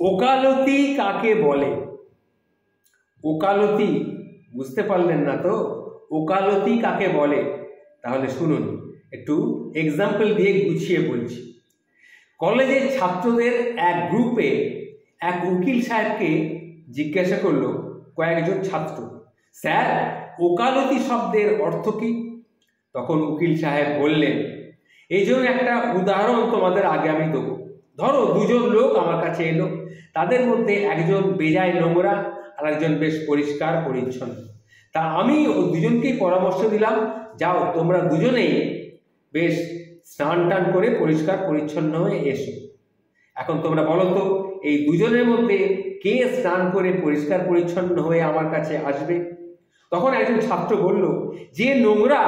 ওকালতি কাকে বলে? ওকালতি বুঝতে পারলেন না তো? ওকালতি কাকে বলে? তাহলে শুনুন, একটু এক্সাম্পল দিয়ে গুছিয়ে বলছি। কলেজের ছাত্রদের এক গ্রুপে এক উকিল সাহেবকে জিজ্ঞাসা করলো কয়েকজন ছাত্র, স্যার ওকালতি শব্দের অর্থ কি? তখন উকিল সাহেব বললেন, এই জন্য একটা উদাহরণ তোমাদের আগে আমি দেবো। ধরো দুজন লোক আমার কাছে এলো, তাদের মধ্যে একজন বেজায় নোংরা আর একজন বেশ পরিষ্কার পরিচ্ছন্ন। তা আমি দুজনকেই পরামর্শ দিলাম, যাও তোমরা দুজনেই বেশ স্নান টান করে পরিষ্কার পরিচ্ছন্ন হয়ে এসো। এখন তোমরা বলো তো, এই দুজনের মধ্যে কে স্নান করে পরিষ্কার পরিচ্ছন্ন হয়ে আমার কাছে আসবে? তখন একজন ছাত্র বলল, যে নোংরা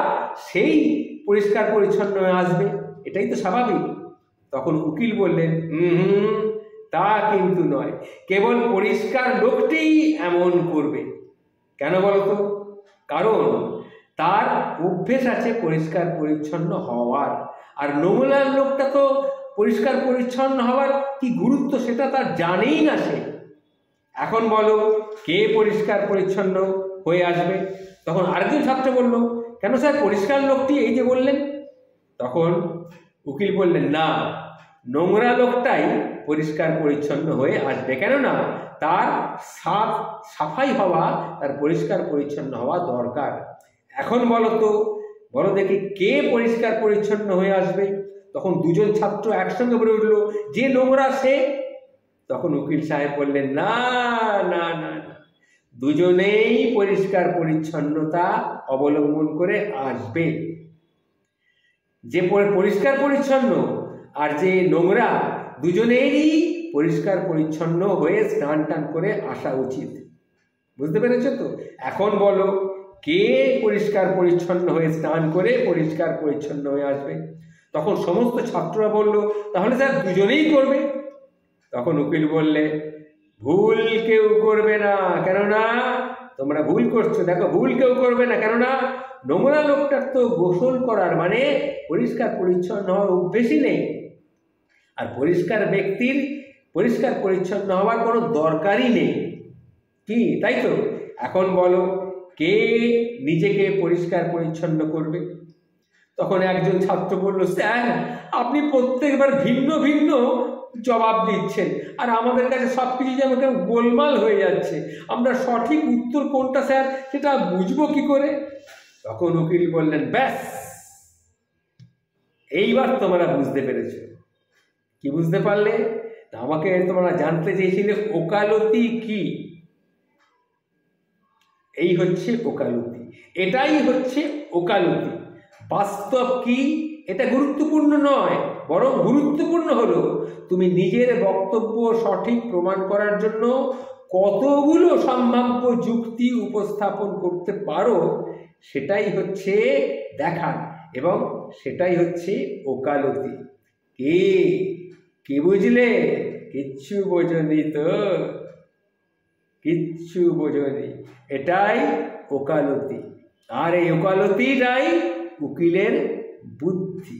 সেই পরিষ্কার পরিচ্ছন্ন হয়ে আসবে, এটাই তো স্বাভাবিক। তখন উকিল বললেন, তা কিন্তু নয়, কেবল পরিষ্কার লোকটিই এমন করবে। কেন বলতো? কারণ তার অভ্যেস আছে পরিষ্কার পরিচ্ছন্ন হওয়ার, আর নোংরা লোকটা তো পরিষ্কার পরিচ্ছন্ন হওয়ার কি গুরুত্ব সেটা তার জানেই না সে। এখন বলো কে পরিষ্কার পরিচ্ছন্ন হয়ে আসবে? তখন আরেকজন ছাত্র বলল, কেন স্যার পরিষ্কার লোকটি এই যে বললেন? তখন উকিল বললেন, না, নোংরা লোকটাই পরিষ্কার পরিচ্ছন্ন হয়ে আসবে, কেননা তার সাফাই হওয়া, তার পরিষ্কার পরিচ্ছন্ন হওয়া দরকার। এখন বলো তো, বলো দেখি কে পরিষ্কার পরিচ্ছন্ন হয়ে আসবে? তখন দুজন ছাত্র একসঙ্গে বলে উঠলো, যে নোংরা সে। তখন উকিল সাহেব বললেন, না না না না, দুজনেই পরিষ্কার পরিচ্ছন্নতা অবলম্বন করে আসবে। যে পরিষ্কার পরিচ্ছন্ন আর যে নোংরা, দুজনেরই পরিষ্কার পরিচ্ছন্ন হয়ে স্নান টান করে আসা উচিত। বুঝতে পেরেছ তো? এখন বলো কে পরিষ্কার পরিচ্ছন্ন হয়ে স্নান করে পরিষ্কার পরিচ্ছন্ন হয়ে আসবে? তখন সমস্ত ছাত্ররা বলল, তাহলে স্যার দুজনেই করবে। তখন উকিল বললে, ভুল কেউ করবে না, কেননা তোমরা ভুল করছো। দেখো, ভুল কেউ করবে না, কেননা নোংরা লোকটার তো গোসল করার মানে পরিষ্কার পরিচ্ছন্ন হওয়ার অভ্যেসই নেই, আর পরিষ্কার ব্যক্তির পরিষ্কার পরিচ্ছন্ন হওয়ার কোনো দরকারই নেই। কি তাই তো? এখন বলো কে নিজেকে পরিষ্কার পরিচ্ছন্ন করবে? তখন একজন ছাত্র বলল, স্যার আপনি প্রত্যেকবার ভিন্ন ভিন্ন জবাব দিচ্ছেন, আর আমাদের কাছে সব কিছু যেমন কেমন গোলমাল হয়ে যাচ্ছে, আমরা সঠিক উত্তর কোনটা স্যার সেটা বুঝবো কি করে? তখন উকিল বললেন, ব্যাস এইবার তোমরা বুঝতে পেরেছো। কি বুঝতে পারলে? আমাকে তোমরা জানতে চেয়েছিলে ওকালতি কি। এই হচ্ছে ওকালতি, এটাই হচ্ছে ওকালতি। বাস্তব কি এটা গুরুত্বপূর্ণ নয়, বরং গুরুত্বপূর্ণ হলো তুমি নিজের বক্তব্য সঠিক প্রমাণ করার জন্য কতগুলো সম্ভাব্য যুক্তি উপস্থাপন করতে পারো, সেটাই হচ্ছে দেখার, এবং সেটাই হচ্ছে ওকালতি। কি বুঝলে? কিচ্ছু বোঝনি তো? কিচ্ছু বোঝনি। এটাই ওকালতি, আর এই ওকালতিটাই উকিলের বুদ্ধি।